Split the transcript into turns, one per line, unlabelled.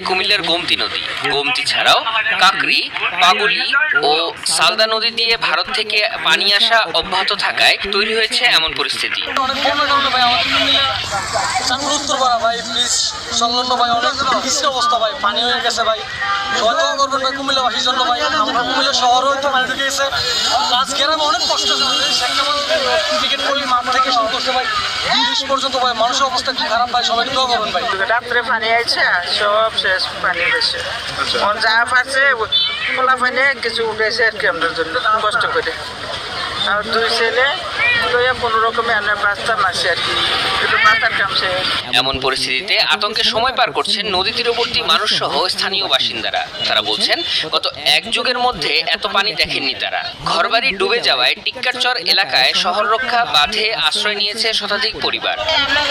কুমিল্লার গোমতী নদী। গোমতী ছাড়াও কাকরি, পাগলি ও সালদা নদী দিয়ে ভারত থেকে পানি আসা অব্যাহত থাকায় তৈরি হয়েছে এমন পরিস্থিতি।
অবস্থা ভাই, পানি হয়ে গেছে ভাই, দোয়া করবেন ভাই কুমিল্লাবাসীর জন্য ভাই। আমরা কুমিল্লা শহরেও একটু পানি ঢুকে গেছে, প্লাস গ্রামে অনেক কষ্ট ক্রিকেট করি মাঠ থেকে শুরু করছে ভাই, ব্রিজ পর্যন্ত ভাই মানুষের অবস্থা কি খারাপ ভাই, সবাই দোয়া করবেন ভাই।
রাত্রে পানি আইছে, সব শেষ, পানি গেছে। যা পারছে খোলা পানি কিছু উঠেছে আর কি, আমাদের জন্য কষ্ট করে। আর দুই ছেলে লইয়া কোনো রকমে আমরা বাঁচতাম আসি আর কি, একটু বাঁচার কাম শেষ।
এমন পরিস্থিতিতে আতঙ্কে সময় পার করছেন নদী তীরবর্তী মানুষ সহ স্থানীয় বাসিন্দারা। তারা বলছেন গত এক যুগের মধ্যে এত পানি দেখেননি তারা। ঘরবাড়ি ডুবে যাওয়ায় টিক্কারচর এলাকায় শহর রক্ষা বাঁধে আশ্রয় নিয়েছে শতাধিক পরিবার।
আমরা